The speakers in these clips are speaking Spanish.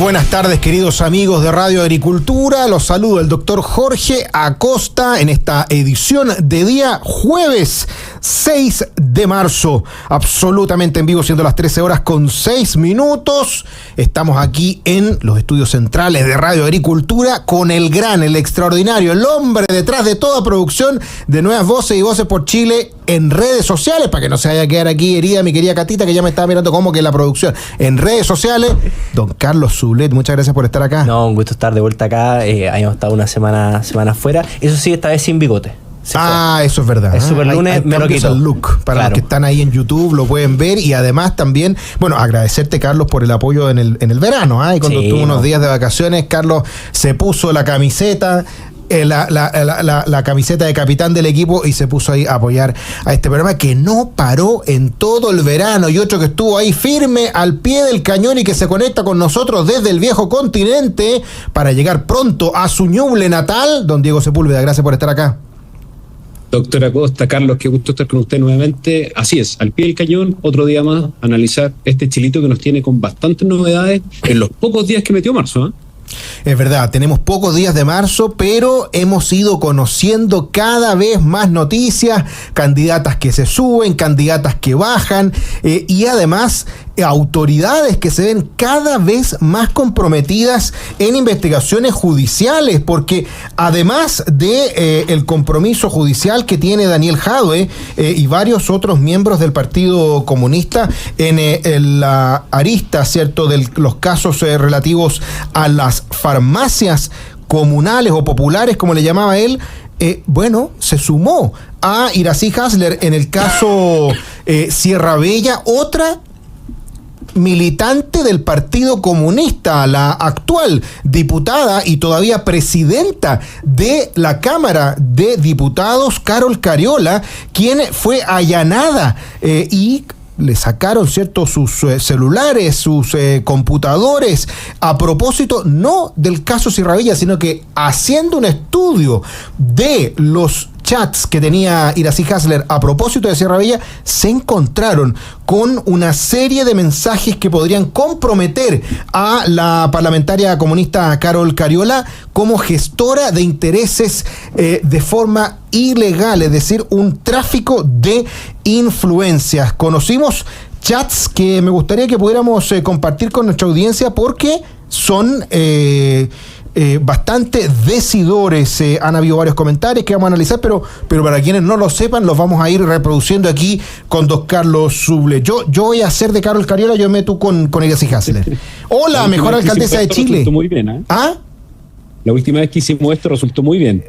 buenas tardes, queridos amigos de Radio Agricultura. Los saludo el doctor Jorge Acosta en esta edición de día jueves 6 de marzo. Absolutamente en vivo, siendo las 13:06. Estamos aquí en los estudios centrales de Radio Agricultura con el gran, el extraordinario, el hombre detrás de toda producción de Nuevas Voces y Voces por Chile en redes sociales, para que no se vaya a quedar aquí herida mi querida Catita, que ya me estaba mirando como que la producción en redes sociales. Don Carlos Sublet, muchas gracias por estar acá. No, un gusto estar de vuelta acá. Habíamos estado una semana fuera. Eso sí, esta vez sin bigote. Eso es verdad. El super lunes me lo quito. El look. Para los que están ahí en YouTube lo pueden ver. Y además también, bueno, agradecerte, Carlos, por el apoyo en el verano. Y cuando tuvo unos días de vacaciones, Carlos se puso la camiseta. La camiseta de capitán del equipo y se puso ahí a apoyar a este programa que no paró en todo el verano, y otro que estuvo ahí firme al pie del cañón y que se conecta con nosotros desde el viejo continente para llegar pronto a su Ñuble natal, don Diego Sepúlveda. Gracias por estar acá. Doctor Acosta, Carlos, qué gusto estar con usted nuevamente. Así es, al pie del cañón, otro día más, analizar este chilito que nos tiene con bastantes novedades en los pocos días que metió marzo, Es verdad, tenemos pocos días de marzo, pero hemos ido conociendo cada vez más noticias, candidatas que se suben, candidatas que bajan, y además autoridades que se ven cada vez más comprometidas en investigaciones judiciales, porque además de el compromiso judicial que tiene Daniel Jadue y varios otros miembros del Partido Comunista en la arista, ¿cierto?, de los casos relativos a las farmacias comunales o populares, como le llamaba él, se sumó a Iracy Hasler en el caso Sierra Bella, otra militante del Partido Comunista, la actual diputada y todavía presidenta de la Cámara de Diputados, Carol Cariola, quien fue allanada y le sacaron, ¿cierto?, sus celulares, sus computadores, a propósito no del caso Sierra Bella, sino que haciendo un estudio de los chats que tenía Iracy Hasler a propósito de Sierra Bella, se encontraron con una serie de mensajes que podrían comprometer a la parlamentaria comunista Carol Cariola como gestora de intereses de forma ilegal, es decir, un tráfico de influencias. Conocimos chats que me gustaría que pudiéramos compartir con nuestra audiencia porque son bastante decidores. Han habido varios comentarios que vamos a analizar, pero para quienes no lo sepan, los vamos a ir reproduciendo aquí con don Carlos Sublet. Yo voy a hacer de Carol Cariola, yo me meto con Iracy Hasler. Hola, mejor alcaldesa de Chile. Resultó muy bien, La última vez que hicimos esto resultó muy bien.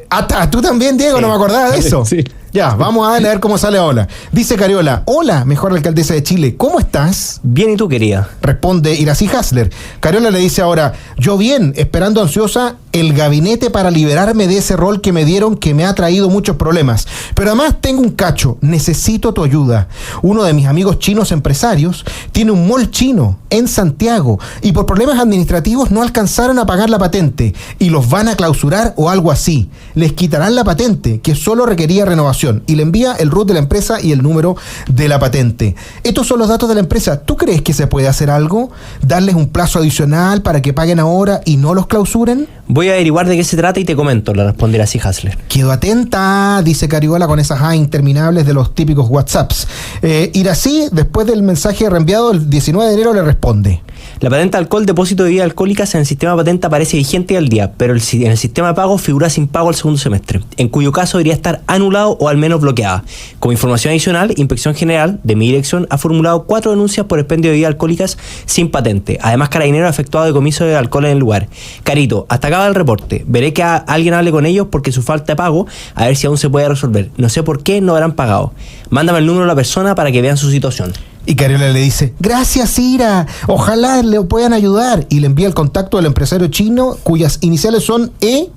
Tú también, Diego, no me acordaba de eso. Sí. Ya, vamos a leer cómo sale ahora. Dice Cariola: hola, mejor alcaldesa de Chile, ¿cómo estás? Bien, ¿y tú, querida? Responde Iracy Hasler. Cariola le dice ahora: yo bien, esperando ansiosa el gabinete para liberarme de ese rol que me dieron, que me ha traído muchos problemas. Pero además tengo un cacho, necesito tu ayuda. Uno de mis amigos chinos empresarios tiene un mall chino en Santiago y por problemas administrativos no alcanzaron a pagar la patente y los van a clausurar o algo así. Les quitarán la patente, que solo requería renovación, y le envía el RUT de la empresa y el número de la patente. Estos son los datos de la empresa. ¿Tú crees que se puede hacer algo? ¿Darles un plazo adicional para que paguen ahora y no los clausuren? Voy a averiguar de qué se trata y te comento, le responde Iracy Hasler. Quedo atenta, dice Cariola con esas interminables de los típicos WhatsApps. Iracy, después del mensaje reenviado el 19 de enero, le responde: la patente alcohol, depósito de bebidas alcohólicas en el sistema de patente aparece vigente al día, pero en el sistema de pago figura sin pago el segundo semestre, en cuyo caso debería estar anulado o al menos bloqueada. Como información adicional, Inspección General de mi dirección ha formulado 4 denuncias por expendio de bebidas alcohólicas sin patente. Además, Carabineros ha efectuado decomiso de alcohol en el lugar. Carito, hasta acá va el reporte. Veré que alguien hable con ellos porque su falta de pago, a ver si aún se puede resolver. No sé por qué no habrán pagado. Mándame el número de la persona para que vean su situación. Y Cariola le dice: gracias, Ira, ojalá le puedan ayudar, y le envía el contacto del empresario chino cuyas iniciales son EY.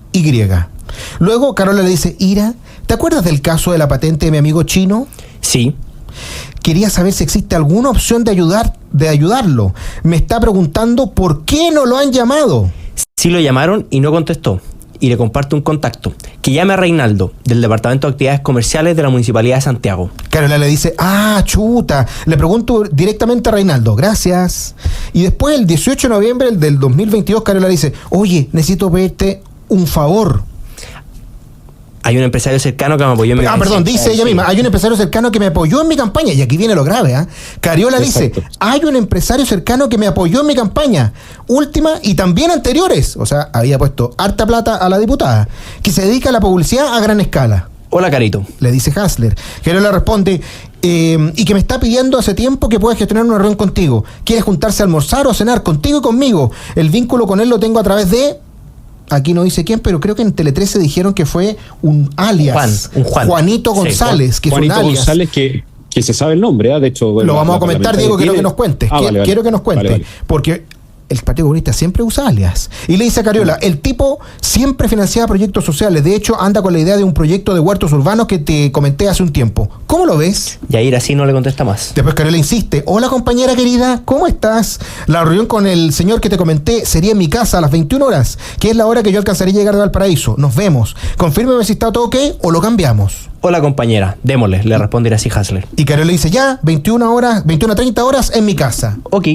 Luego Cariola le dice: Ira, ¿te acuerdas del caso de la patente de mi amigo chino? Sí. Quería saber si existe alguna opción de ayudarlo. Me está preguntando por qué no lo han llamado. Sí lo llamaron y no contestó. y le comparto un contacto. Que llame a Reinaldo, del Departamento de Actividades Comerciales de la Municipalidad de Santiago. Carola le dice, chuta, le pregunto directamente a Reinaldo, gracias. Y después, el 18 de noviembre del 2022, Carola dice, oye, necesito pedirte un favor. Hay un empresario cercano que me apoyó en mi campaña. Perdón, dice ella misma, hay un empresario cercano que me apoyó en mi campaña. Y aquí viene lo grave, Cariola dice, hay un empresario cercano que me apoyó en mi campaña, última y también anteriores. O sea, había puesto harta plata a la diputada, que se dedica a la publicidad a gran escala. Hola, Carito. Le dice Hasler. Cariola responde, y que me está pidiendo hace tiempo que pueda gestionar una reunión contigo. Quiere juntarse a almorzar o a cenar contigo y conmigo. El vínculo con él lo tengo a través de... Aquí no dice quién, pero creo que en Tele 13 dijeron que fue un alias. Juan. Juanito González, sí, que Juanito es un alias. González que se sabe el nombre, de hecho... Bueno, lo vamos a comentar, Diego, quiero que nos cuentes. Quiero que nos cuente. Vale. Porque el Partido Comunista siempre usa alias. Y le dice a Cariola, el tipo siempre financiaba proyectos sociales. De hecho, anda con la idea de un proyecto de huertos urbanos que te comenté hace un tiempo. ¿Cómo lo ves? Yair así no le contesta más. Después Cariola insiste, hola compañera querida, ¿cómo estás? La reunión con el señor que te comenté sería en mi casa a las 21 horas, que es la hora que yo alcanzaría a llegar de Valparaíso. Nos vemos. Confírmeme si está todo ok o lo cambiamos. Hola compañera, démosle, le responderá así Hasler. Y Cariola dice, ya, 21:30 horas en mi casa. Ok.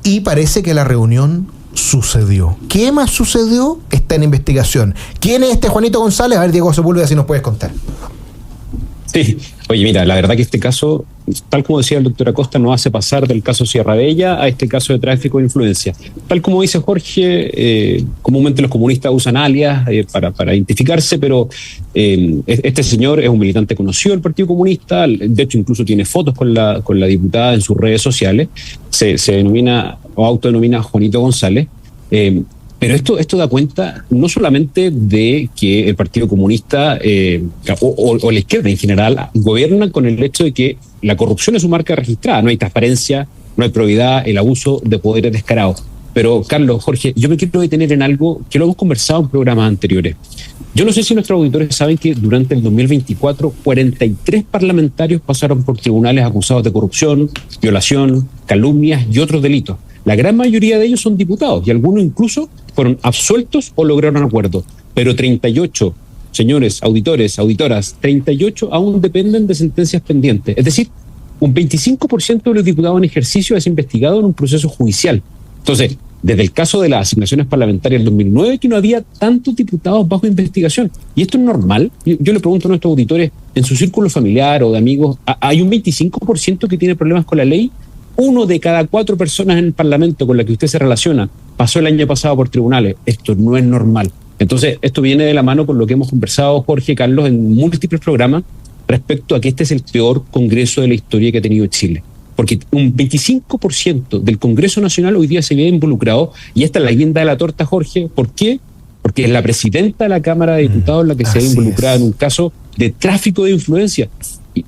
Y parece que la reunión sucedió. ¿Qué más sucedió? Está en investigación. ¿Quién es este Juanito González? A ver, Diego Sepúlveda, si nos puedes contar. Sí, oye, mira, la verdad que este caso, tal como decía el doctor Acosta, nos hace pasar del caso Sierra Bella a este caso de tráfico de influencia. Tal como dice Jorge, comúnmente los comunistas usan alias para identificarse, pero este señor es un militante conocido del Partido Comunista, de hecho incluso tiene fotos con la diputada en sus redes sociales, se denomina o autodenomina Juanito González. Pero esto da cuenta no solamente de que el Partido Comunista o la izquierda en general gobiernan con el hecho de que la corrupción es su marca registrada, no hay transparencia, no hay probidad, el abuso de poder es descarado. Pero Carlos, Jorge, yo me quiero detener en algo que lo hemos conversado en programas anteriores. Yo no sé si nuestros auditores saben que durante el 2024 43 parlamentarios pasaron por tribunales acusados de corrupción, violación, calumnias y otros delitos. La gran mayoría de ellos son diputados y algunos incluso fueron absueltos o lograron acuerdos. Pero 38, señores auditores, auditoras, 38 aún dependen de sentencias pendientes. Es decir, un 25% de los diputados en ejercicio es investigado en un proceso judicial. Entonces, desde el caso de las asignaciones parlamentarias del 2009, que no había tantos diputados bajo investigación. ¿Y esto es normal? Yo le pregunto a nuestros auditores, en su círculo familiar o de amigos, ¿hay un 25% que tiene problemas con la ley? 1 de cada 4 personas en el Parlamento con la que usted se relaciona pasó el año pasado por tribunales. Esto no es normal. Entonces, esto viene de la mano con lo que hemos conversado, Jorge y Carlos, en múltiples programas respecto a que este es el peor Congreso de la historia que ha tenido Chile. Porque un 25% del Congreso Nacional hoy día se ve involucrado, y esta es la guinda de la torta, Jorge. ¿Por qué? Porque es la presidenta de la Cámara de Diputados la que se ve involucrada en un caso de tráfico de influencia.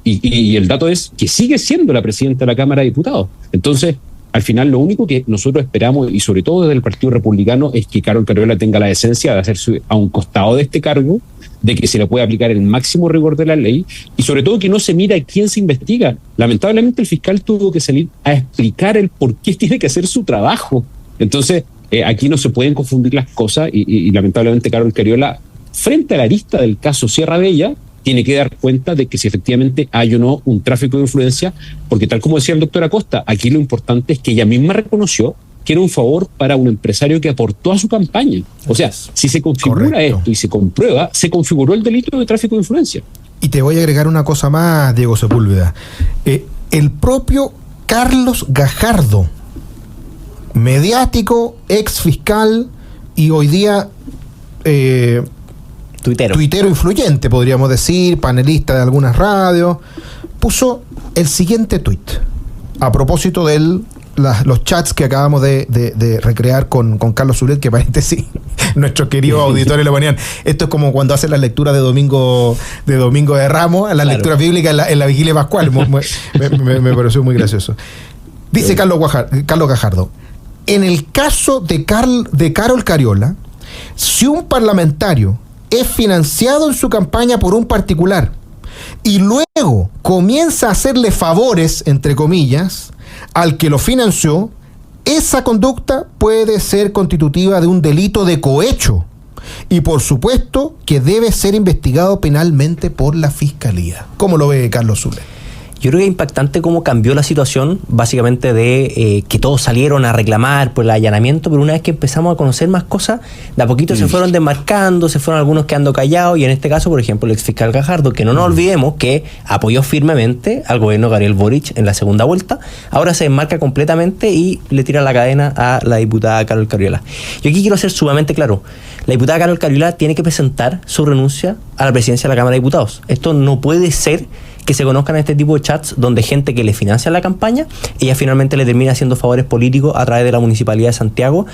Y el dato es que sigue siendo la presidenta de la Cámara de Diputados. Entonces, al final, lo único que nosotros esperamos, y sobre todo desde el Partido Republicano, es que Carol Cariola tenga la decencia de hacerse a un costado de este cargo, de que se le pueda aplicar el máximo rigor de la ley, y sobre todo que no se mira a quién se investiga. Lamentablemente, el fiscal tuvo que salir a explicar el por qué tiene que hacer su trabajo. Entonces, aquí no se pueden confundir las cosas, y lamentablemente Carol Cariola, frente a la arista del caso Sierra Bella, tiene que dar cuenta de que si efectivamente hay o no un tráfico de influencia, porque tal como decía el doctor Acosta, aquí lo importante es que ella misma reconoció que era un favor para un empresario que aportó a su campaña. O sea, si se configura esto y se comprueba, se configuró el delito de tráfico de influencia. Y te voy a agregar una cosa más, Diego Sepúlveda. El propio Carlos Gajardo, mediático, ex fiscal y hoy día... tuitero influyente, podríamos decir, panelista de algunas radios, puso el siguiente tuit a propósito de los chats que acabamos de recrear con Carlos Zulet, que paréntesis, nuestros queridos auditores lo ponían. Esto es como cuando hacen las lecturas de Domingo de Ramos, las lecturas bíblicas en la vigilia pascual. Me pareció muy gracioso. Dice Carlos Gajardo, en el caso de Carol Cariola, si un parlamentario es financiado en su campaña por un particular y luego comienza a hacerle favores, entre comillas, al que lo financió, esa conducta puede ser constitutiva de un delito de cohecho y por supuesto que debe ser investigado penalmente por la Fiscalía. ¿Cómo lo ve Carlos Zulet? Yo creo que es impactante cómo cambió la situación, básicamente de que todos salieron a reclamar por el allanamiento, pero una vez que empezamos a conocer más cosas, de a poquito se fueron desmarcando, se fueron algunos quedando callados, y en este caso, por ejemplo, el exfiscal Gajardo, que no nos olvidemos que apoyó firmemente al gobierno de Gabriel Boric en la segunda vuelta, ahora se desmarca completamente y le tira la cadena a la diputada Carol Cariola. Yo aquí quiero ser sumamente claro. La diputada Carol Cariola tiene que presentar su renuncia a la presidencia de la Cámara de Diputados. Esto no puede ser que se conozcan este tipo de chats donde gente que le financia la campaña, ella finalmente le termina haciendo favores políticos a través de la Municipalidad de Santiago,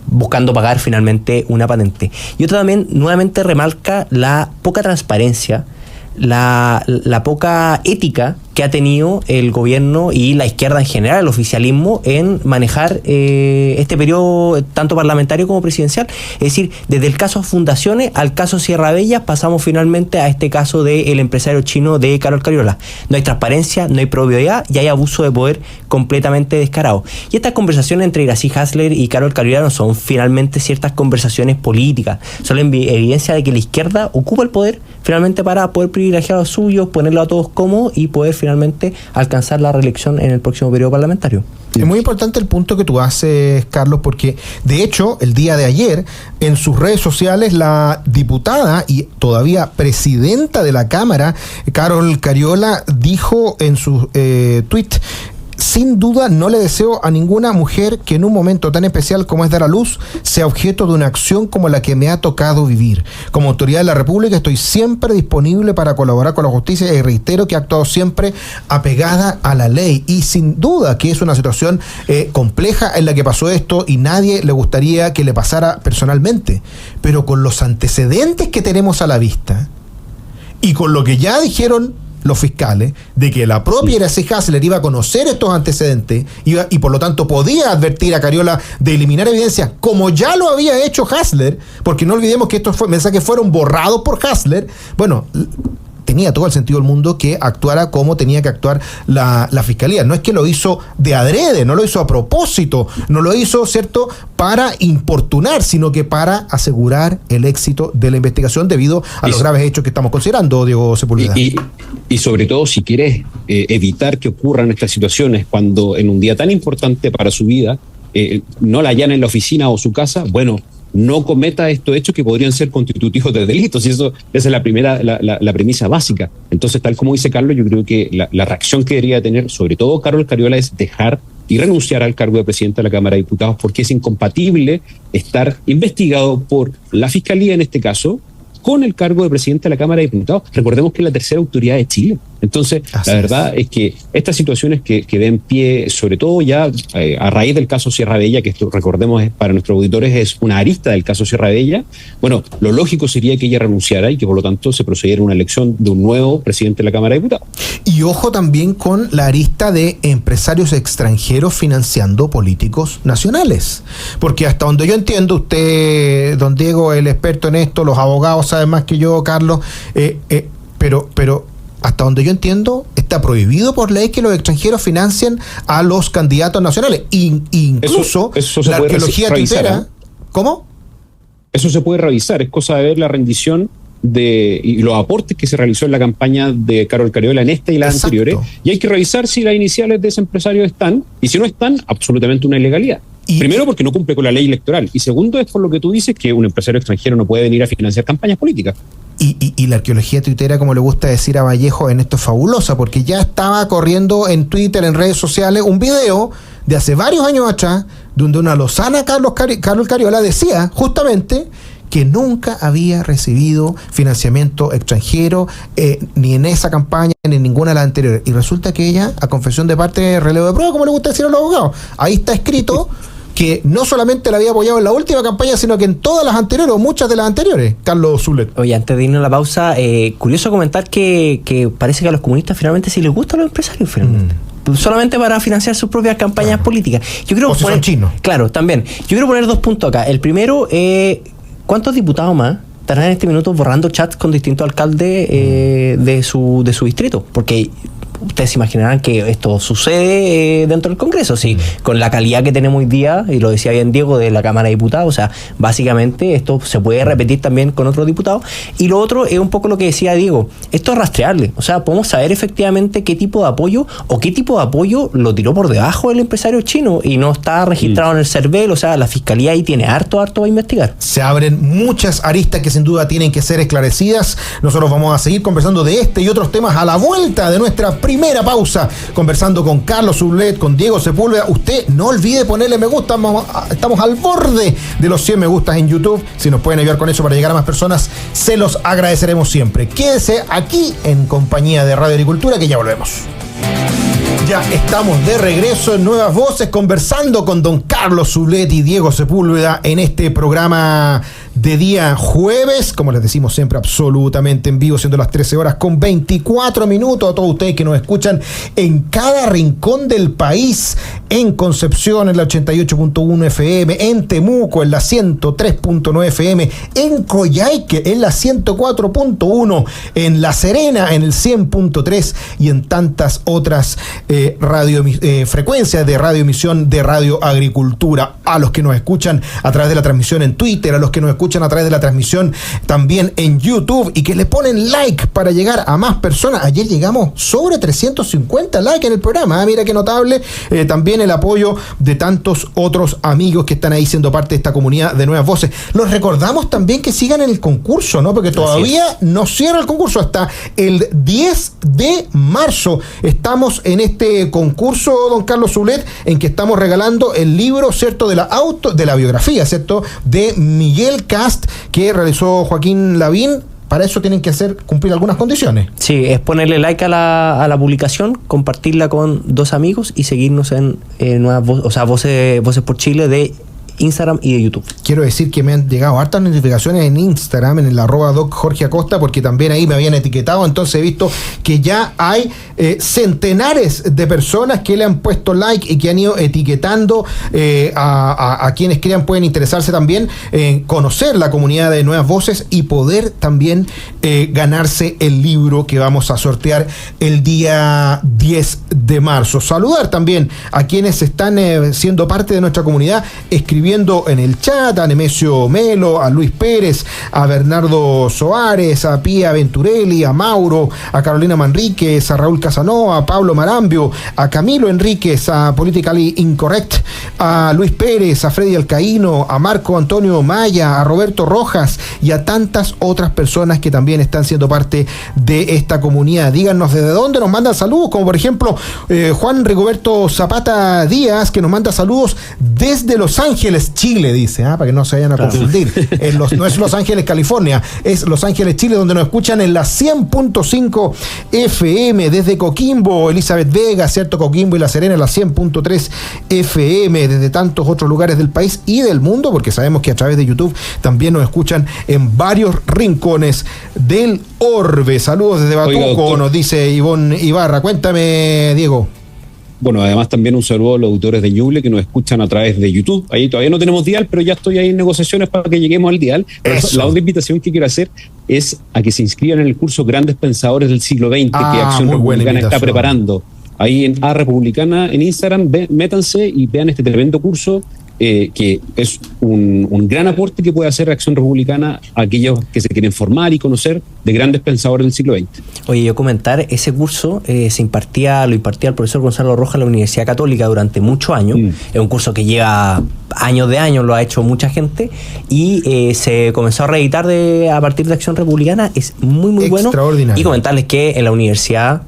buscando pagar finalmente una patente. Y otra también, nuevamente remarca la poca transparencia, la poca ética que ha tenido el gobierno y la izquierda en general, el oficialismo, en manejar este periodo tanto parlamentario como presidencial. Es decir, desde el caso Fundaciones al caso Sierra Bella, pasamos finalmente a este caso del empresario chino de Carol Cariola. No hay transparencia, no hay probidad y hay abuso de poder completamente descarado. Y estas conversaciones entre Iracy Hasler y Carol Cariola no son finalmente ciertas conversaciones políticas, son la evidencia de que la izquierda ocupa el poder finalmente para poder privilegiar a los suyos, ponerlo a todos cómodos y poder finalmente alcanzar la reelección en el próximo periodo parlamentario. Es muy importante el punto que tú haces, Carlos, porque de hecho el día de ayer en sus redes sociales la diputada y todavía presidenta de la Cámara, Carol Cariola, dijo en su tweet: sin duda no le deseo a ninguna mujer que en un momento tan especial como es dar a luz sea objeto de una acción como la que me ha tocado vivir. Como autoridad de la República estoy siempre disponible para colaborar con la justicia y reitero que he actuado siempre apegada a la ley. Y sin duda que es una situación compleja en la que pasó esto y nadie le gustaría que le pasara personalmente. Pero con los antecedentes que tenemos a la vista y con lo que ya dijeron los fiscales, de que la propia Iracy Hasler iba a conocer estos antecedentes y por lo tanto podía advertir a Cariola de eliminar evidencia, como ya lo había hecho Hasler, porque no olvidemos que estos mensajes fueron borrados por Hasler. Bueno, tenía todo el sentido del mundo que actuara como tenía que actuar la Fiscalía. No es que lo hizo de adrede, no lo hizo a propósito, no lo hizo, ¿cierto?, para importunar, sino que para asegurar el éxito de la investigación debido a los graves hechos que estamos considerando, Diego Sepúlveda. Y sobre todo, si quieres evitar que ocurran estas situaciones cuando en un día tan importante para su vida no la hallan en la oficina o su casa, bueno, no cometa estos hechos que podrían ser constitutivos de delitos, y esa es la premisa básica. Entonces, tal como dice Carlos, yo creo que la reacción que debería tener, sobre todo Carol Cariola, es dejar y renunciar al cargo de presidente de la Cámara de Diputados, porque es incompatible estar investigado por la Fiscalía, en este caso, con el cargo de presidente de la Cámara de Diputados. Recordemos que es la tercera autoridad de Chile. Entonces, la verdad es que estas situaciones que den pie, sobre todo ya a raíz del caso Sierra Bella, que esto, recordemos, para nuestros auditores es una arista del caso Sierra Bella, bueno, lo lógico sería que ella renunciara y que por lo tanto se procediera a una elección de un nuevo presidente de la Cámara de Diputados. Y ojo también con la arista de empresarios extranjeros financiando políticos nacionales. Porque hasta donde yo entiendo, usted, don Diego, el experto en esto, los abogados saben más que yo, Carlos, pero hasta donde yo entiendo, está prohibido por ley que los extranjeros financien a los candidatos nacionales. Incluso eso se la puede arqueología tuitera. ¿Cómo? Eso se puede revisar, es cosa de ver la rendición y los aportes que se realizó en la campaña de Carol Cariola en esta y las anteriores, y hay que revisar si las iniciales de ese empresario están, y si no están, absolutamente una ilegalidad. Primero, porque no cumple con la ley electoral, y segundo, es por lo que tú dices, que un empresario extranjero no puede venir a financiar campañas políticas. Y la arqueología tuitera, como le gusta decir a Vallejo, en esto es fabulosa, porque ya estaba corriendo en Twitter, en redes sociales, un video de hace varios años atrás, donde una lozana Carol Cariola decía justamente que nunca había recibido financiamiento extranjero, ni en esa campaña, ni en ninguna de las anteriores. Y resulta que ella, a confesión de parte, relevo de prueba, como le gusta decir a los abogados, ahí está escrito que no solamente la había apoyado en la última campaña, sino que en todas las anteriores, o muchas de las anteriores. Carlos Zulet. Oye, antes de irnos a la pausa, curioso comentar que parece que a los comunistas finalmente sí les gustan los empresarios, finalmente. Solamente para financiar sus propias campañas políticas. Yo creo o si son chinos. Claro, también. Yo quiero poner 2 puntos acá. El primero, ¿cuántos diputados más estarán en este minuto borrando chats con distintos alcaldes de su distrito? Porque ustedes se imaginarán que esto sucede dentro del Congreso, sí, con la calidad que tenemos hoy día, y lo decía bien Diego, de la Cámara de Diputados, o sea, básicamente esto se puede repetir también con otros diputados. Y lo otro es un poco lo que decía Diego, esto es rastreable, o sea, podemos saber efectivamente qué tipo de apoyo o qué tipo de apoyo lo tiró por debajo el empresario chino y no está registrado en el CERVEL, o sea, la Fiscalía ahí tiene harto a investigar. Se abren muchas aristas que sin duda tienen que ser esclarecidas. Nosotros vamos a seguir conversando de este y otros temas a la vuelta de nuestra primera pausa, conversando con Carlos Sublet, con Diego Sepúlveda. Usted no olvide ponerle me gusta, estamos al borde de los 100 me gustas en YouTube. Si nos pueden ayudar con eso para llegar a más personas, se los agradeceremos siempre. Quédese aquí en compañía de Radio Agricultura, que ya volvemos. Ya estamos de regreso en Nuevas Voces, conversando con don Carlos Sublet y Diego Sepúlveda en este programa de día jueves, como les decimos siempre, absolutamente en vivo, siendo las 13 horas con 24 minutos. A todos ustedes que nos escuchan en cada rincón del país, en Concepción en la 88.1 FM, en Temuco en la 103.9 FM, en Coyhaique en la 104.1, en La Serena en el 100.3 y en tantas otras frecuencias de radioemisión de Radio Agricultura. A los que nos escuchan a través de la transmisión en Twitter, a los que nos escuchan a través de la transmisión también en YouTube y que le ponen like para llegar a más personas. Ayer llegamos sobre 350 likes en el programa, mira qué notable. También el apoyo de tantos otros amigos que están ahí siendo parte de esta comunidad de Nuevas Voces. Los recordamos también que sigan en el concurso, ¿no? Porque todavía no cierra el concurso, hasta el 10 de marzo estamos en este concurso, don Carlos Sublet, en que estamos regalando el libro, ¿cierto?, de la biografía, ¿cierto?, de Miguel Cast, que realizó Joaquín Lavín. Para eso tienen que cumplir algunas condiciones. Sí, es ponerle like a la publicación, compartirla con 2 amigos y seguirnos en Nuevas Voces, o sea, Voces por Chile de Instagram y de YouTube. Quiero decir que me han llegado hartas notificaciones en Instagram, en el @doc Jorge Acosta, porque también ahí me habían etiquetado. Entonces he visto que ya hay centenares de personas que le han puesto like y que han ido etiquetando a quienes crean pueden interesarse también en conocer la comunidad de Nuevas Voces y poder también ganarse el libro que vamos a sortear el día 10 de marzo. Saludar también a quienes están siendo parte de nuestra comunidad, escribiendo en el chat, a Nemesio Melo, a Luis Pérez, a Bernardo Soares, a Pía Venturelli, a Mauro, a Carolina Manríquez, a Raúl Casanova, a Pablo Marambio, a Camilo Enríquez, a Politically Incorrect, a Luis Pérez, a Freddy Alcaíno, a Marco Antonio Maya, a Roberto Rojas y a tantas otras personas que también están siendo parte de esta comunidad. Díganos desde dónde nos mandan saludos, como por ejemplo Juan Rigoberto Zapata Díaz, que nos manda saludos desde Los Ángeles, Chile, dice, para que no se vayan a confundir. No es Los Ángeles, California, es Los Ángeles, Chile, donde nos escuchan en la 100.5 FM, desde Coquimbo, Elizabeth Vega, ¿cierto? Coquimbo y La Serena, la 100.3 FM, desde tantos otros lugares del país y del mundo, porque sabemos que a través de YouTube también nos escuchan en varios rincones del orbe. Saludos desde Batuco, nos dice Ivonne Ibarra. Cuéntame, Diego. Bueno, además también un saludo a los auditores de Ñuble que nos escuchan a través de YouTube. Ahí todavía no tenemos dial, pero ya estoy ahí en negociaciones para que lleguemos al dial. La otra invitación que quiero hacer es a que se inscriban en el curso Grandes Pensadores del Siglo XX que Acción Republicana está preparando. Ahí en Republicana en Instagram, métanse y vean este tremendo curso. Que es un gran aporte que puede hacer Acción Republicana a aquellos que se quieren formar y conocer de grandes pensadores del siglo XX. Oye, yo comentar, ese curso lo impartía el profesor Gonzalo Rojas en la Universidad Católica durante muchos años. Es un curso que lleva años de años, lo ha hecho mucha gente y se comenzó a reeditar a partir de Acción Republicana. Es muy bueno. Y comentarles que en la universidad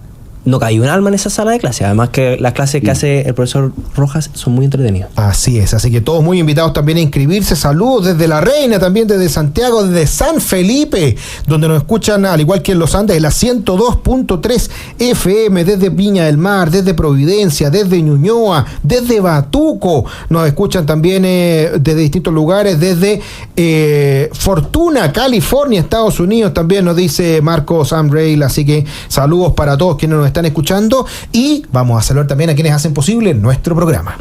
no cae un alma en esa sala de clase. Además que las clases que hace el profesor Rojas son muy entretenidas. Así es, así que todos muy invitados también a inscribirse. Saludos desde La Reina, también desde Santiago, desde San Felipe, donde nos escuchan, al igual que en Los Andes, en la 102.3 FM, desde Viña del Mar, desde Providencia, desde Ñuñoa, desde Batuco. Nos escuchan también desde distintos lugares, desde Fortuna, California, Estados Unidos, también nos dice Marco Sam Rail. Así que saludos para todos quienes nos están escuchando y vamos a saludar también a quienes hacen posible nuestro programa.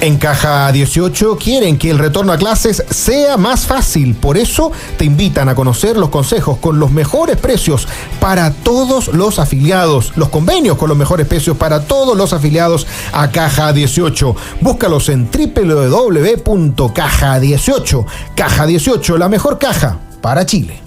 En Caja 18 quieren que el retorno a clases sea más fácil, por eso te invitan a conocer los consejos con los mejores precios para todos los afiliados, los convenios con los mejores precios para todos los afiliados a Caja 18. Búscalos en www.caja18. Caja 18, la mejor caja para Chile.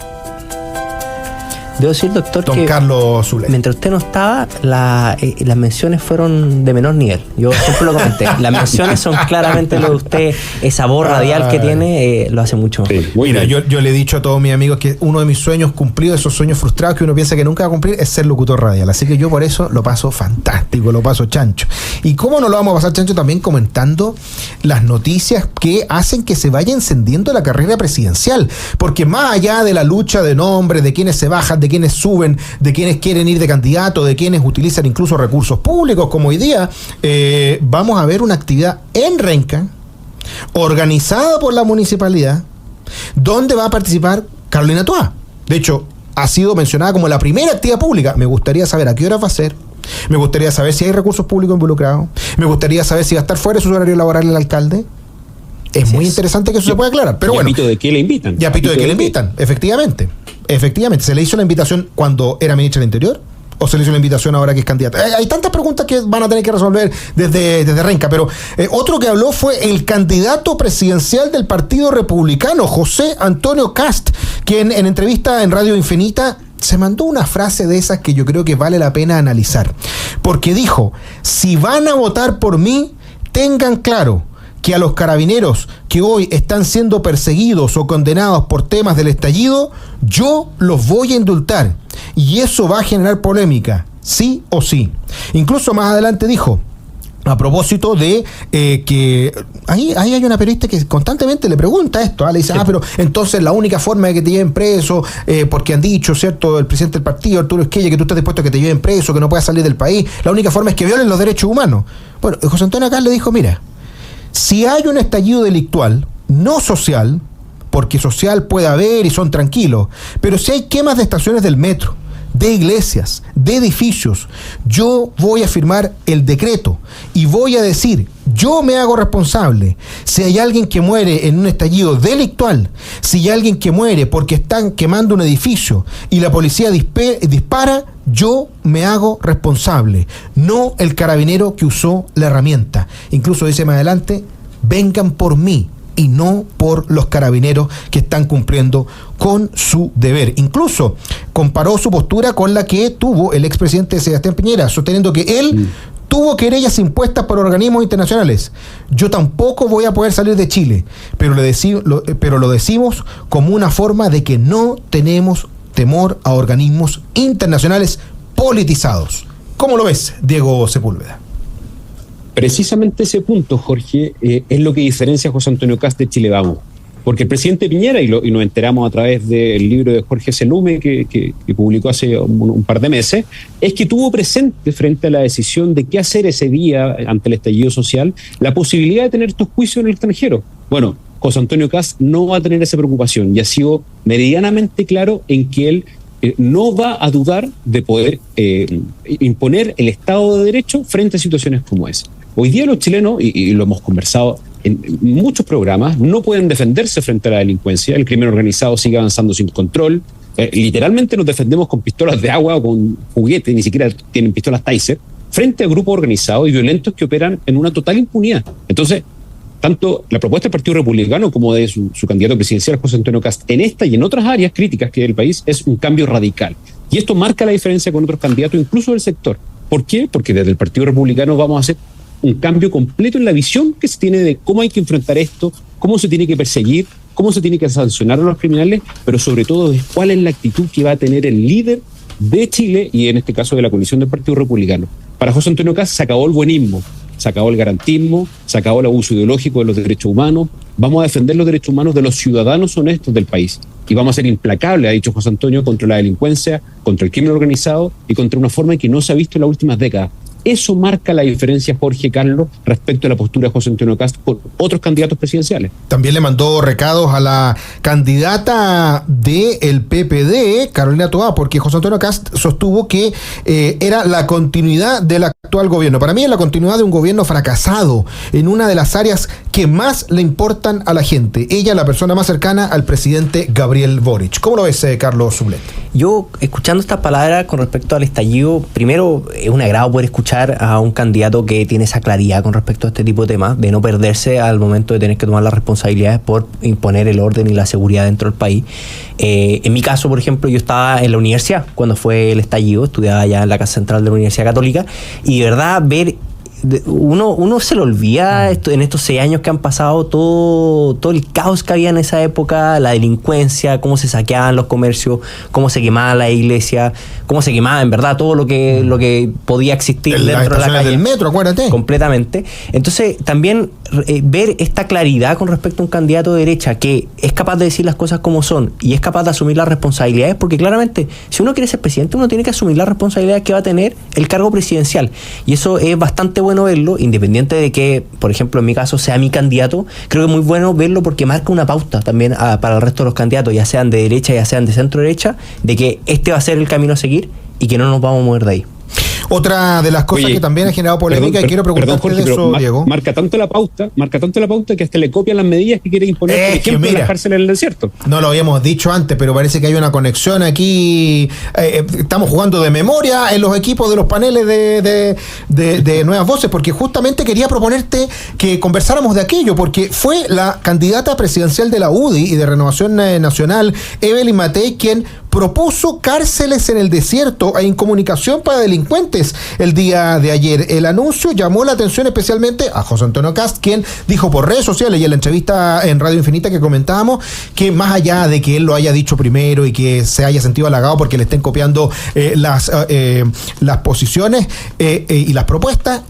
Debo decir, doctor, Don que Carlos Zuley, mientras usted no estaba, las menciones fueron de menor nivel. Yo siempre lo comenté. Las menciones son claramente lo de usted, esa voz radial que tiene, lo hace mucho mejor. Sí, mira, yo le he dicho a todos mis amigos que uno de mis sueños cumplidos, esos sueños frustrados que uno piensa que nunca va a cumplir, es ser locutor radial. Así que yo por eso lo paso fantástico, lo paso chancho. ¿Y cómo no lo vamos a pasar chancho? También comentando las noticias que hacen que se vaya encendiendo la carrera presidencial. Porque más allá de la lucha de nombres, de quienes se bajan, de quienes suben, de quienes quieren ir de candidato, de quienes utilizan incluso recursos públicos, como hoy día, vamos a ver una actividad en Renca, organizada por la municipalidad, donde va a participar Carolina Toá. De hecho, ha sido mencionada como la primera actividad pública. Me gustaría saber a qué hora va a ser. Me gustaría saber si hay recursos públicos involucrados. Me gustaría saber si va a estar fuera de su horario laboral el alcalde. Es muy interesante que eso se pueda aclarar. Pero bueno. ¿Y a pito de qué le invitan? ¿Y a pito de qué le invitan? Efectivamente. Efectivamente. ¿Se le hizo la invitación cuando era ministra del Interior? ¿O se le hizo la invitación ahora que es candidata? Hay tantas preguntas que van a tener que resolver desde Renca. Pero otro que habló fue el candidato presidencial del Partido Republicano, José Antonio Kast, quien en entrevista en Radio Infinita se mandó una frase de esas que yo creo que vale la pena analizar. Porque dijo, si van a votar por mí, tengan claro que a los carabineros que hoy están siendo perseguidos o condenados por temas del estallido, yo los voy a indultar. Y eso va a generar polémica, sí o sí. Incluso más adelante dijo, a propósito de que ahí hay una periodista que constantemente le pregunta esto, le dice, pero entonces la única forma de que te lleven preso, porque han dicho, ¿cierto?, el presidente del partido, Arturo Esquella, que tú estás dispuesto a que te lleven preso, que no puedas salir del país, la única forma es que violen los derechos humanos. Bueno, José Antonio acá le dijo, mira, si hay un estallido delictual, no social, porque social puede haber y son tranquilos, pero si hay quemas de estaciones del metro, de iglesias, de edificios, yo voy a firmar el decreto y voy a decir, yo me hago responsable. Si hay alguien que muere en un estallido delictual, si hay alguien que muere porque están quemando un edificio y la policía dispara, yo me hago responsable, no el carabinero que usó la herramienta. Incluso dice más adelante, vengan por mí y no por los carabineros que están cumpliendo con su deber. Incluso comparó su postura con la que tuvo el expresidente Sebastián Piñera, sosteniendo que él tuvo querellas impuestas por organismos internacionales. Yo tampoco voy a poder salir de Chile, pero lo decimos como una forma de que no tenemos temor a organismos internacionales politizados. ¿Cómo lo ves, Diego Sepúlveda? Precisamente ese punto, Jorge, es lo que diferencia a José Antonio Kast de Chile Vamos. Porque el presidente Piñera, y nos enteramos a través del libro de Jorge Selume que publicó hace un par de meses, es que tuvo presente frente a la decisión de qué hacer ese día ante el estallido social, la posibilidad de tener estos juicios en el extranjero. Bueno, José Antonio Kast no va a tener esa preocupación y ha sido meridianamente claro en que él no va a dudar de poder imponer el Estado de Derecho frente a situaciones como esa. Hoy día los chilenos, y lo hemos conversado en muchos programas, no pueden defenderse frente a la delincuencia. El crimen organizado sigue avanzando sin control. Literalmente nos defendemos con pistolas de agua o con juguetes, ni siquiera tienen pistolas Taser, frente a grupos organizados y violentos que operan en una total impunidad. Entonces, tanto la propuesta del Partido Republicano como de su candidato presidencial, José Antonio Kast, en esta y en otras áreas críticas que hay del país, es un cambio radical. Y esto marca la diferencia con otros candidatos, incluso del sector. ¿Por qué? Porque desde el Partido Republicano vamos a hacer un cambio completo en la visión que se tiene de cómo hay que enfrentar esto, cómo se tiene que perseguir, cómo se tiene que sancionar a los criminales, pero sobre todo de cuál es la actitud que va a tener el líder de Chile y en este caso de la coalición del Partido Republicano. Para José Antonio Kast se acabó el buenismo, se acabó el garantismo, se acabó el abuso ideológico de los derechos humanos. Vamos a defender los derechos humanos de los ciudadanos honestos del país y vamos a ser implacables, ha dicho José Antonio, contra la delincuencia, contra el crimen organizado y contra una forma que no se ha visto en las últimas décadas. Eso marca la diferencia, Jorge, Carlos, respecto a la postura de José Antonio Kast con otros candidatos presidenciales. También le mandó recados a la candidata del PPD, Carolina Toá, porque José Antonio Kast sostuvo que era la continuidad del actual gobierno. Para mí es la continuidad de un gobierno fracasado en una de las áreas que más le importan a la gente. Ella, la persona más cercana al presidente Gabriel Boric. ¿Cómo lo ves, Carlos Sublet? Yo, escuchando estas palabras con respecto al estallido, primero es un agrado poder escuchar a un candidato que tiene esa claridad con respecto a este tipo de temas, de no perderse al momento de tener que tomar las responsabilidades por imponer el orden y la seguridad dentro del país. En mi caso, por ejemplo, yo estaba en la universidad cuando fue el estallido, estudiaba allá en la Casa Central de la Universidad Católica, y de verdad ver... Uno se lo olvida en estos 6 años que han pasado, todo el caos que había en esa época, la delincuencia, cómo se saqueaban los comercios, cómo se quemaba la iglesia, cómo se quemaba en verdad todo lo que podía existir dentro de la calle. Del metro, acuérdate. Completamente. Entonces, también ver esta claridad con respecto a un candidato de derecha que es capaz de decir las cosas como son y es capaz de asumir las responsabilidades, porque claramente, si uno quiere ser presidente, uno tiene que asumir la responsabilidad que va a tener el cargo presidencial. Y eso es bastante bueno verlo, independiente de que, por ejemplo, en mi caso sea mi candidato. Creo que es muy bueno verlo porque marca una pauta también para el resto de los candidatos, ya sean de derecha, ya sean de centro derecha, de que este va a ser el camino a seguir y que no nos vamos a mover de ahí. Otra de las cosas que también ha generado polémica, y quiero preguntarte Jorge, de eso, Diego. Marca tanto la pauta que hasta le copian las medidas que quiere imponer, por ejemplo, en las cárceles en el desierto. No lo habíamos dicho antes, pero parece que hay una conexión aquí. Estamos jugando de memoria en los equipos de los paneles de Nuevas Voces, porque justamente quería proponerte que conversáramos de aquello, porque fue la candidata presidencial de la UDI y de Renovación Nacional, Evelyn Matei, quien propuso cárceles en el desierto e incomunicación para delincuentes el día de ayer. El anuncio llamó la atención especialmente a José Antonio Kast, quien dijo por redes sociales y en la entrevista en Radio Infinita que comentábamos, que más allá de que él lo haya dicho primero y que se haya sentido halagado porque le estén copiando las posiciones y las propuestas,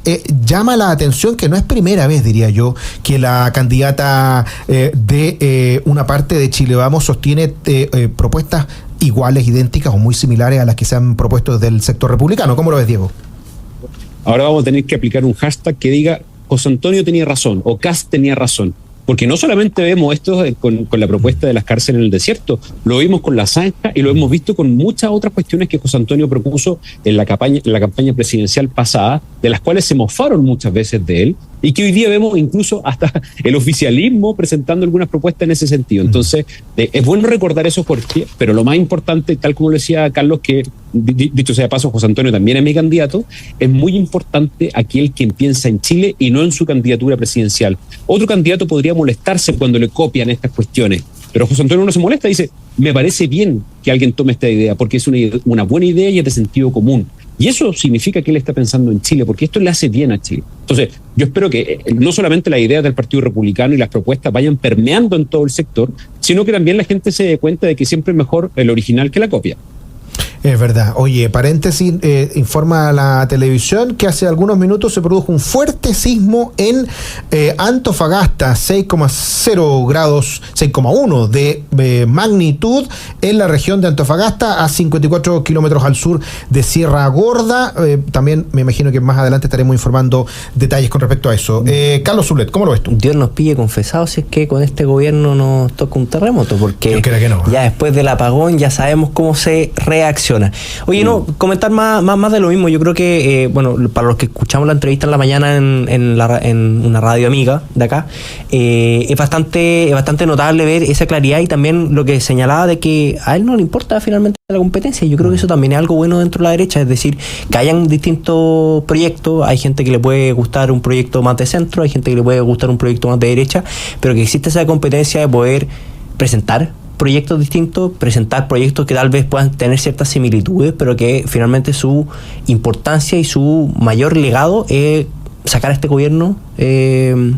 llama la atención que no es primera vez, diría yo, que la candidata de una parte de Chile Vamos sostiene propuestas iguales, idénticas o muy similares a las que se han propuesto desde el sector republicano. ¿Cómo lo ves, Diego? Ahora vamos a tener que aplicar un hashtag que diga José Antonio tenía razón o Kast tenía razón. Porque no solamente vemos esto con la propuesta de las cárceles en el desierto, lo vimos con la zanja y lo hemos visto con muchas otras cuestiones que José Antonio propuso en la campaña presidencial pasada, de las cuales se mofaron muchas veces de él, y que hoy día vemos incluso hasta el oficialismo presentando algunas propuestas en ese sentido. Entonces, es bueno recordar eso, Jorge, pero lo más importante, tal como lo decía Carlos, que dicho sea de paso, José Antonio también es mi candidato, es muy importante aquel quien piensa en Chile y no en su candidatura presidencial. Otro candidato podría molestarse cuando le copian estas cuestiones, pero José Antonio no se molesta, dice, me parece bien que alguien tome esta idea, porque es una buena idea y es de sentido común. Y eso significa que él está pensando en Chile, porque esto le hace bien a Chile. Entonces, yo espero que no solamente las ideas del Partido Republicano y las propuestas vayan permeando en todo el sector, sino que también la gente se dé cuenta de que siempre es mejor el original que la copia. Es verdad. Oye, paréntesis, informa la televisión que hace algunos minutos se produjo un fuerte sismo en Antofagasta, 6,0 grados, 6,1 de magnitud en la región de Antofagasta, a 54 kilómetros al sur de Sierra Gorda. También me imagino que más adelante estaremos informando detalles con respecto a eso. Carlos Zulet, ¿cómo lo ves tú? Dios nos pille confesados si es que con este gobierno nos toca un terremoto, porque yo creo que no, ya después del apagón ya sabemos cómo se reacciona. Oye, no, comentar más de lo mismo. Yo creo que, para los que escuchamos la entrevista en la mañana en una radio amiga de acá, es bastante notable ver esa claridad y también lo que señalaba de que a él no le importa finalmente la competencia. Yo creo que eso también es algo bueno dentro de la derecha, es decir, que hayan distintos proyectos. Hay gente que le puede gustar un proyecto más de centro, hay gente que le puede gustar un proyecto más de derecha, pero que existe esa competencia de poder presentar proyectos distintos, presentar proyectos que tal vez puedan tener ciertas similitudes, pero que finalmente su importancia y su mayor legado es sacar a este gobierno del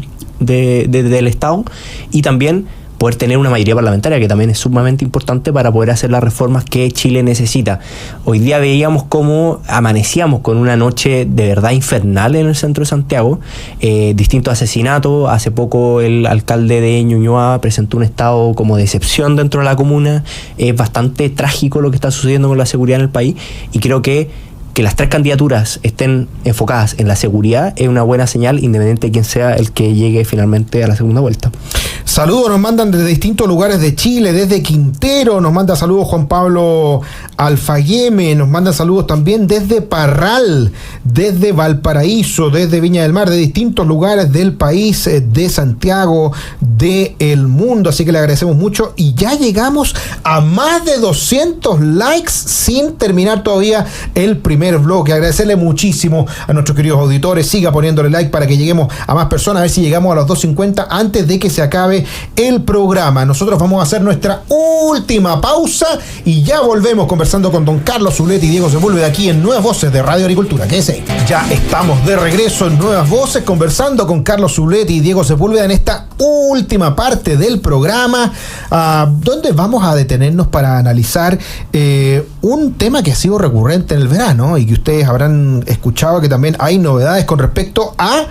Estado y también poder tener una mayoría parlamentaria, que también es sumamente importante para poder hacer las reformas que Chile necesita. Hoy día veíamos cómo amanecíamos con una noche de verdad infernal en el centro de Santiago, distintos asesinatos. Hace poco el alcalde de Ñuñoa presentó un estado como de excepción dentro de la comuna. Es bastante trágico lo que está sucediendo con la seguridad en el país y creo que que las 3 candidaturas estén enfocadas en la seguridad es una buena señal, independiente de quién sea el que llegue finalmente a la segunda vuelta. Saludos nos mandan desde distintos lugares de Chile, desde Quintero, nos manda saludos Juan Pablo Alfayeme, nos manda saludos también desde Parral, desde Valparaíso, desde Viña del Mar, de distintos lugares del país, de Santiago, del mundo, así que le agradecemos mucho y ya llegamos a más de 200 likes sin terminar todavía el primer bloque. Agradecerle muchísimo a nuestros queridos auditores, siga poniéndole like para que lleguemos a más personas, a ver si llegamos a los 250 antes de que se acabe el programa. Nosotros vamos a hacer nuestra última pausa y ya volvemos conversando con don Carlos Zuleta y Diego Sepúlveda aquí en Nuevas Voces de Radio Agricultura. Quédese. Ya estamos de regreso en Nuevas Voces conversando con Carlos Zuleta y Diego Sepúlveda en esta última parte del programa, donde vamos a detenernos para analizar un tema que ha sido recurrente en el verano y que ustedes habrán escuchado que también hay novedades con respecto a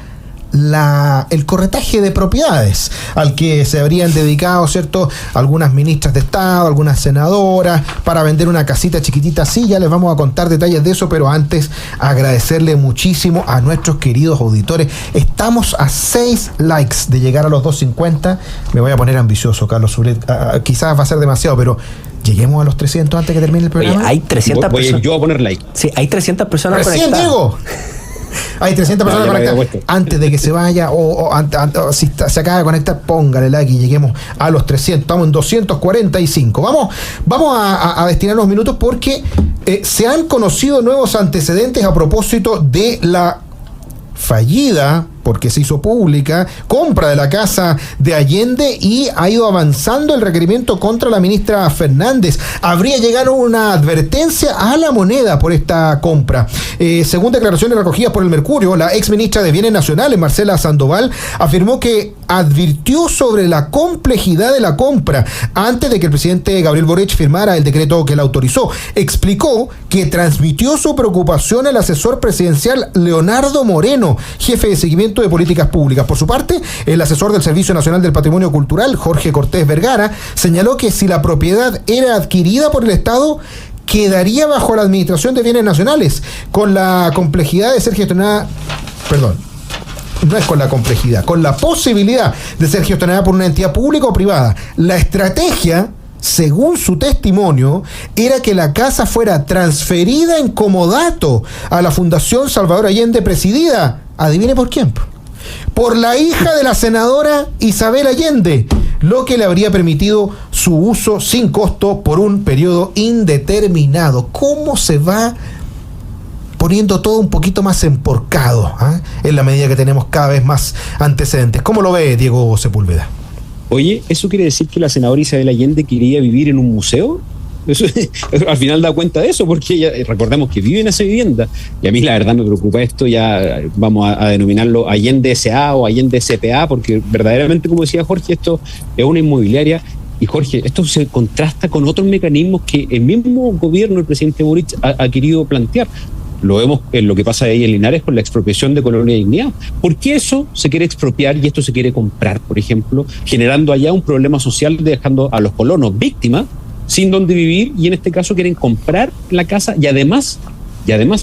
el corretaje de propiedades al que se habrían dedicado, ¿cierto?, algunas ministras de Estado, algunas senadoras para vender una casita chiquitita así. Ya les vamos a contar detalles de eso, pero antes agradecerle muchísimo a nuestros queridos auditores. Estamos a 6 likes de llegar a los 250. Me voy a poner ambicioso, Carlos Zulet. Quizás va a ser demasiado, pero lleguemos a los 300 antes que termine el programa. Oye, hay 300 personas. Yo voy a poner like. Sí, hay 300 personas recién conectadas. Diego. Hay 300 personas conectadas. Antes de que se vaya o si se acaba de conectar, póngale like y lleguemos a los 300. Estamos en 245. Vamos a destinar unos minutos porque se han conocido nuevos antecedentes a propósito de la fallida, porque se hizo pública, compra de la casa de Allende, y ha ido avanzando el requerimiento contra la ministra Fernández. Habría llegado una advertencia a La Moneda por esta compra. Según declaraciones recogidas por el Mercurio, la ex ministra de Bienes Nacionales, Marcela Sandoval, afirmó que advirtió sobre la complejidad de la compra antes de que el presidente Gabriel Boric firmara el decreto que la autorizó. Explicó que transmitió su preocupación al asesor presidencial Leonardo Moreno, jefe de seguimiento de políticas públicas. Por su parte, el asesor del Servicio Nacional del Patrimonio Cultural, Jorge Cortés Vergara, señaló que si la propiedad era adquirida por el Estado, quedaría bajo la Administración de Bienes Nacionales, con la complejidad de ser gestionada, no es con la complejidad, con la posibilidad de ser gestionada por una entidad pública o privada. La estrategia, según su testimonio, era que la casa fuera transferida en comodato a la Fundación Salvador Allende, presidida, adivine por quién, por la hija de la senadora Isabel Allende, lo que le habría permitido su uso sin costo por un periodo indeterminado. ¿Cómo se va poniendo todo un poquito más emporcado, en la medida que tenemos cada vez más antecedentes? ¿Cómo lo ve Diego Sepúlveda? Oye, ¿eso quiere decir que la senadora Isabel Allende quería vivir en un museo? Eso, al final da cuenta de eso, porque ella, recordemos que vive en esa vivienda, y a mí la verdad me preocupa esto. Ya vamos a denominarlo Allende S.A. o Allende S.P.A., porque verdaderamente, como decía Jorge, esto es una inmobiliaria. Y Jorge, esto se contrasta con otros mecanismos que el mismo gobierno, el presidente Boric, ha querido plantear. Lo vemos en lo que pasa ahí en Linares con la expropiación de Colonia Dignidad. ¿Por qué eso se quiere expropiar y esto se quiere comprar, por ejemplo, generando allá un problema social, dejando a los colonos víctimas sin dónde vivir, y en este caso quieren comprar la casa y además,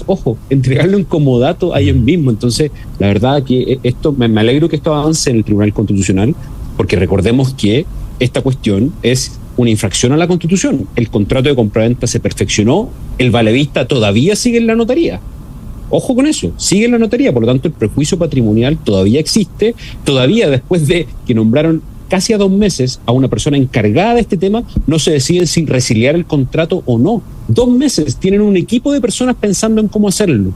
ojo, entregarlo en comodato a ellos mismos? Entonces, la verdad que esto, me alegro que esto avance en el Tribunal Constitucional, porque recordemos que esta cuestión es una infracción a la Constitución. El contrato de compraventa se perfeccionó, el valedista todavía sigue en la notaría. Ojo con eso, sigue en la notaría, por lo tanto el prejuicio patrimonial todavía existe. Todavía, después de que nombraron casi a 2 meses a una persona encargada de este tema, no se deciden si resiliar el contrato o no. 2 meses, tienen un equipo de personas pensando en cómo hacerlo.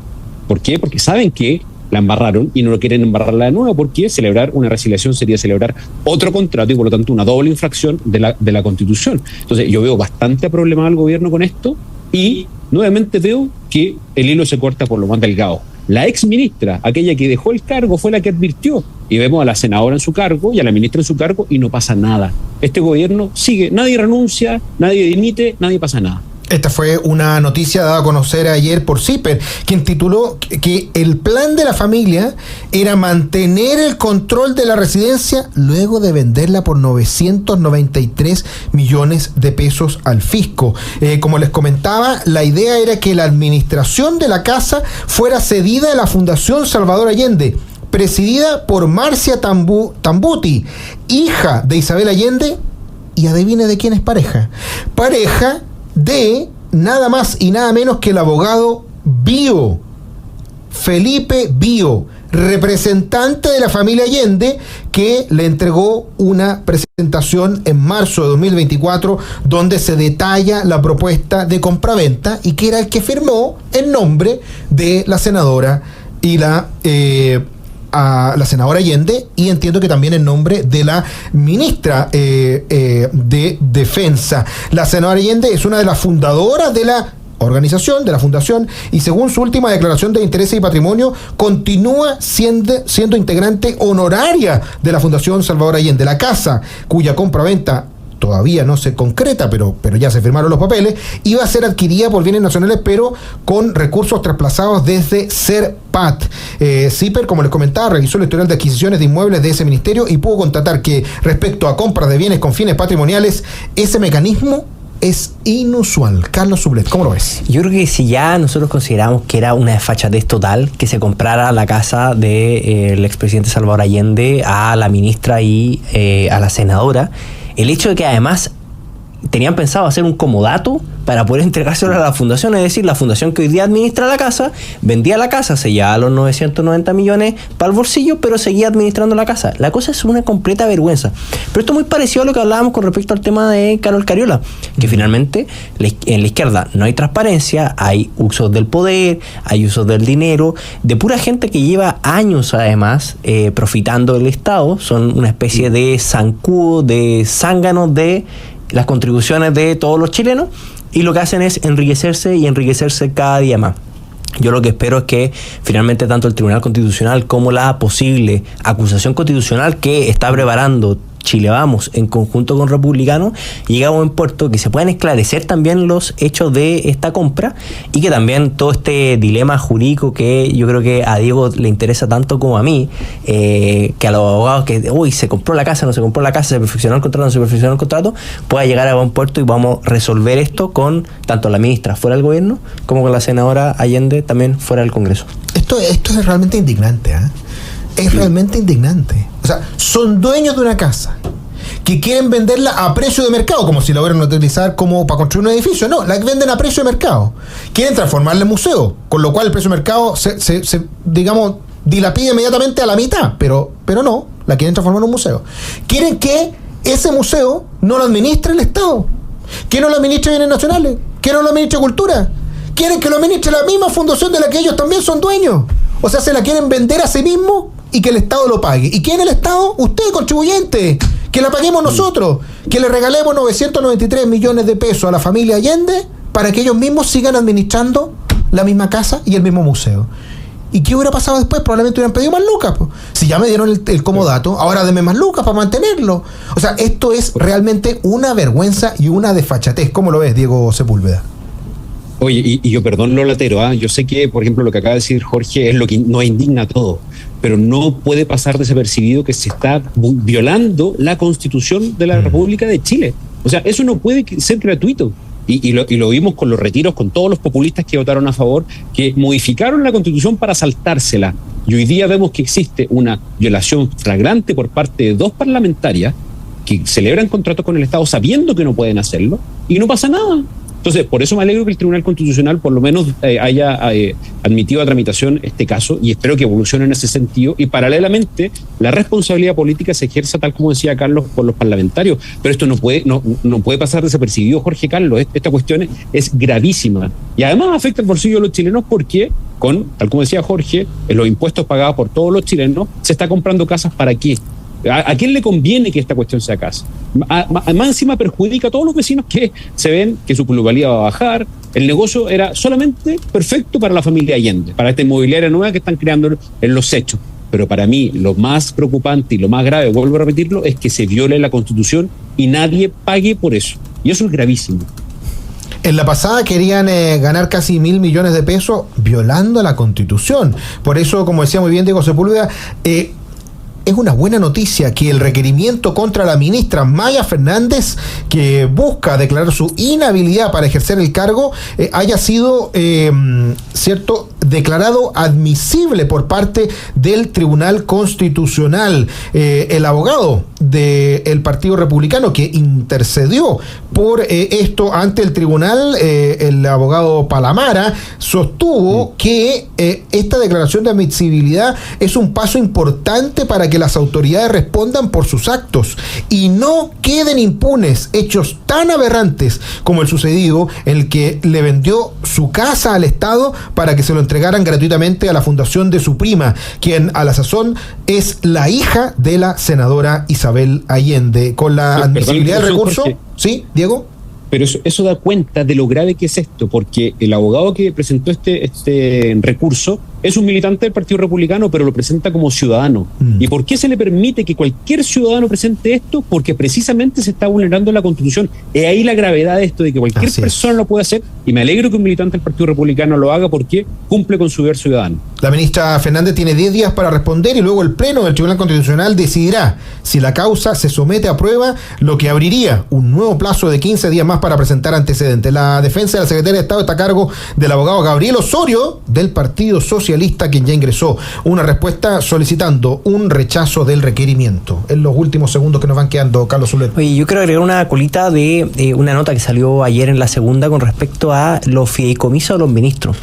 ¿Por qué? Porque saben que la embarraron y no lo quieren embarrarla de nuevo, porque celebrar una resiliación sería celebrar otro contrato y por lo tanto una doble infracción de la Constitución. Entonces yo veo bastante problemado al gobierno con esto, y nuevamente veo que el hilo se corta por lo más delgado. La ex ministra, aquella que dejó el cargo, fue la que advirtió, y vemos a la senadora en su cargo y a la ministra en su cargo y no pasa nada. Este gobierno sigue, nadie renuncia, nadie dimite, nadie pasa nada. Esta fue una noticia dada a conocer ayer por CIPER, quien tituló que el plan de la familia era mantener el control de la residencia luego de venderla por 993 millones de pesos al fisco. Como les comentaba, la idea era que la administración de la casa fuera cedida a la Fundación Salvador Allende, presidida por Marcia Tambuti, hija de Isabel Allende, y adivine de quién es pareja. Pareja de nada más y nada menos que el abogado Bío, Felipe Bío, representante de la familia Allende, que le entregó una presentación en marzo de 2024 donde se detalla la propuesta de compraventa y que era el que firmó en nombre de la senadora y a la senadora Allende, y entiendo que también en nombre de la ministra de Defensa. La senadora Allende es una de las fundadoras de la organización, de la fundación, y según su última declaración de intereses y patrimonio, continúa siendo integrante honoraria de la Fundación Salvador Allende. La casa, cuya compraventa todavía no se concreta, pero ya se firmaron los papeles, iba a ser adquirida por bienes nacionales, pero con recursos trasplazados desde Serpat. CIPER, como les comentaba, revisó el historial de adquisiciones de inmuebles de ese ministerio y pudo constatar que respecto a compras de bienes con fines patrimoniales, ese mecanismo es inusual. Carlos Sublet, ¿cómo lo ves? Yo creo que si ya nosotros consideramos que era una desfachatez total que se comprara la casa del expresidente Salvador Allende a la ministra y a la senadora, el hecho de que además tenían pensado hacer un comodato para poder entregárselo a la fundación, es decir, la fundación que hoy día administra la casa, vendía la casa, se llevaba los 990 millones para el bolsillo, pero seguía administrando la casa. La cosa es una completa vergüenza. Pero esto es muy parecido a lo que hablábamos con respecto al tema de Carol Cariola, que finalmente en la izquierda no hay transparencia, hay usos del poder, hay usos del dinero, de pura gente que lleva años además profitando del Estado, son una especie de zancudo, de zánganos de las contribuciones de todos los chilenos, y lo que hacen es enriquecerse y enriquecerse cada día más. Yo lo que espero es que finalmente tanto el Tribunal Constitucional como la posible acusación constitucional que está preparando Chile Vamos en conjunto con Republicanos llegue a buen puerto, que se puedan esclarecer también los hechos de esta compra y que también todo este dilema jurídico que yo creo que a Diego le interesa tanto como a mí, que a los abogados que se compró la casa, no se compró la casa, se perfeccionó el contrato, no se perfeccionó el contrato, pueda llegar a buen puerto y vamos a resolver esto con tanto la ministra fuera del gobierno como con la senadora Allende también fuera del Congreso. Esto es realmente indignante, ¿eh? Es realmente indignante. O sea, son dueños de una casa que quieren venderla a precio de mercado, como si la hubieran utilizar como para construir un edificio. No, la venden a precio de mercado. Quieren transformarla en museo, con lo cual el precio de mercado se digamos, dilapida inmediatamente a la mitad, pero no, la quieren transformar en un museo. Quieren que ese museo no lo administre el Estado, que no lo administre bienes nacionales, que no lo administre cultura. Quieren que lo administre la misma fundación de la que ellos también son dueños. O sea, se la quieren vender a sí mismo y que el Estado lo pague. ¿Y quién es el Estado? Usted, contribuyente. Que la paguemos nosotros. Que le regalemos 993 millones de pesos a la familia Allende para que ellos mismos sigan administrando la misma casa y el mismo museo. ¿Y qué hubiera pasado después? Probablemente hubieran pedido más lucas. Pues. Si ya me dieron el comodato, ahora denme más lucas para mantenerlo. O sea, esto es realmente una vergüenza y una desfachatez. ¿Cómo lo ves, Diego Sepúlveda? Oye, y yo perdón lo latero, yo sé que, por ejemplo, lo que acaba de decir Jorge es lo que nos indigna a todos, pero no puede pasar desapercibido que se está violando la Constitución de la República de Chile. O sea, eso no puede ser gratuito. Y lo vimos con los retiros, con todos los populistas que votaron a favor, que modificaron la Constitución para saltársela. Y hoy día vemos que existe una violación flagrante por parte de dos parlamentarias que celebran contratos con el Estado sabiendo que no pueden hacerlo, y no pasa nada. Entonces, por eso me alegro que el Tribunal Constitucional por lo menos haya admitido a tramitación este caso, y espero que evolucione en ese sentido, y paralelamente la responsabilidad política se ejerza, tal como decía Carlos, por los parlamentarios. Pero esto no puede pasar desapercibido, Jorge Carlos. Esta cuestión es gravísima y además afecta el bolsillo de los chilenos porque, tal como decía Jorge, en los impuestos pagados por todos los chilenos se está comprando casas. ¿Para qué? ¿A quién le conviene que esta cuestión sea casa? Más encima perjudica a todos los vecinos que se ven que su plusvalía va a bajar. El negocio era solamente perfecto para la familia Allende, para esta inmobiliaria nueva que están creando en los hechos. Pero para mí lo más preocupante y lo más grave, vuelvo a repetirlo, es que se viole la Constitución y nadie pague por eso. Y eso es gravísimo. En la pasada querían ganar casi 1.000 millones de pesos violando la Constitución. Por eso, como decía muy bien Diego Sepúlveda, es una buena noticia que el requerimiento contra la ministra Maya Fernández, que busca declarar su inhabilidad para ejercer el cargo, haya sido, declarado admisible por parte del Tribunal Constitucional. El abogado del Partido Republicano que intercedió por esto ante el tribunal, el abogado Palamara, sostuvo que esta declaración de admisibilidad es un paso importante para que las autoridades respondan por sus actos y no queden impunes hechos tan aberrantes como el sucedido, en el que le vendió su casa al Estado para que se lo entregaran gratuitamente a la fundación de su prima, quien a la sazón es la hija de la senadora Isabel Allende. Con la admisibilidad del recurso, Jorge. ¿sí, Diego? Pero eso da cuenta de lo grave que es esto, porque el abogado que presentó este recurso es un militante del Partido Republicano, pero lo presenta como ciudadano. ¿Y por qué se le permite que cualquier ciudadano presente esto? Porque precisamente se está vulnerando la Constitución. Es ahí la gravedad de esto, de que cualquier persona lo puede hacer, y me alegro que un militante del Partido Republicano lo haga porque cumple con su deber ciudadano. La ministra Fernández tiene 10 días para responder y luego el Pleno del Tribunal Constitucional decidirá si la causa se somete a prueba, lo que abriría un nuevo plazo de 15 días más para presentar antecedentes. La defensa de la Secretaría de Estado está a cargo del abogado Gabriel Osorio del Partido Socialista, quien ya ingresó una respuesta solicitando un rechazo del requerimiento. En los últimos segundos que nos van quedando, Carlos Soler. Oye, yo quiero agregar una colita de una nota que salió ayer en la segunda con respecto a los fideicomisos de los ministros.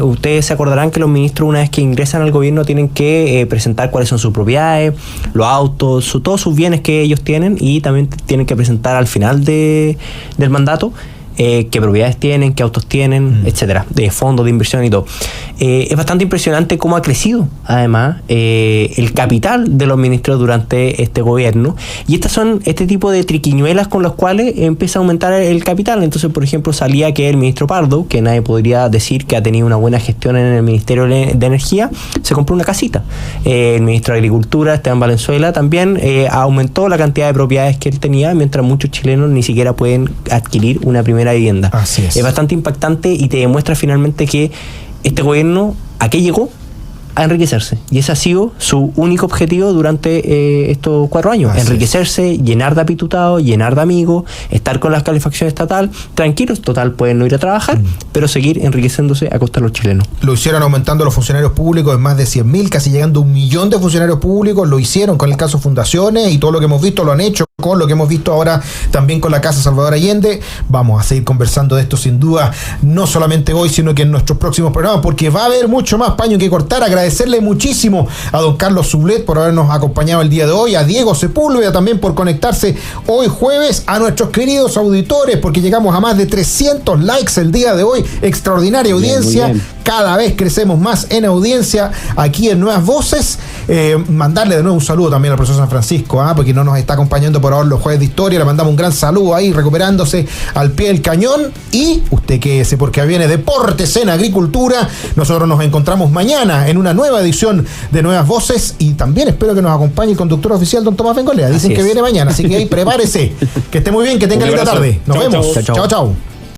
Ustedes se acordarán que los ministros, una vez que ingresan al gobierno, tienen que presentar cuáles son sus propiedades, los autos, todos sus bienes que ellos tienen, y también tienen que presentar al final del mandato qué propiedades tienen, qué autos tienen, etcétera, de fondos de inversión y todo. Es bastante impresionante cómo ha crecido, además, el capital de los ministros durante este gobierno, y estas son este tipo de triquiñuelas con las cuales empieza a aumentar el capital. Entonces, por ejemplo, salía que el ministro Pardo, que nadie podría decir que ha tenido una buena gestión en el Ministerio de Energía, se compró una casita. El ministro de Agricultura, Esteban Valenzuela, también aumentó la cantidad de propiedades que él tenía, mientras muchos chilenos ni siquiera pueden adquirir una primera vivienda. Así es. Es bastante impactante y te demuestra finalmente que este gobierno, ¿a qué llegó? A enriquecerse. Y ese ha sido su único objetivo durante estos 4 años. Así enriquecerse, llenar de apitutados, llenar de amigos, estar con la calefacción estatal, tranquilos, total, pueden no ir a trabajar, pero seguir enriqueciéndose a costa de los chilenos. Lo hicieron aumentando los funcionarios públicos en más de 100.000, casi llegando a 1 millón de funcionarios públicos. Lo hicieron con el caso Fundaciones, y todo lo que hemos visto lo han hecho con lo que hemos visto ahora también con la Casa Salvador Allende. Vamos a seguir conversando de esto sin duda, no solamente hoy, sino que en nuestros próximos programas, porque va a haber mucho más paño que cortar. Agradecerle muchísimo a don Carlos Sublet por habernos acompañado el día de hoy, a Diego Sepúlveda también por conectarse hoy jueves, a nuestros queridos auditores, porque llegamos a más de 300 likes el día de hoy. Extraordinaria audiencia. Bien. Cada vez crecemos más en audiencia aquí en Nuevas Voces. Mandarle de nuevo un saludo también al profesor San Francisco, porque no nos está acompañando por ahora los jueves de historia. Le mandamos un gran saludo ahí, recuperándose al pie del cañón. Y usted quédese, porque viene Deportes en Agricultura. Nosotros nos encontramos mañana en una nueva edición de Nuevas Voces, y también espero que nos acompañe el conductor oficial, don Tomás Bengolea. Dicen que viene mañana, así que ahí prepárese. Que esté muy bien, que tenga linda tarde. Nos vemos. Chao. Chao.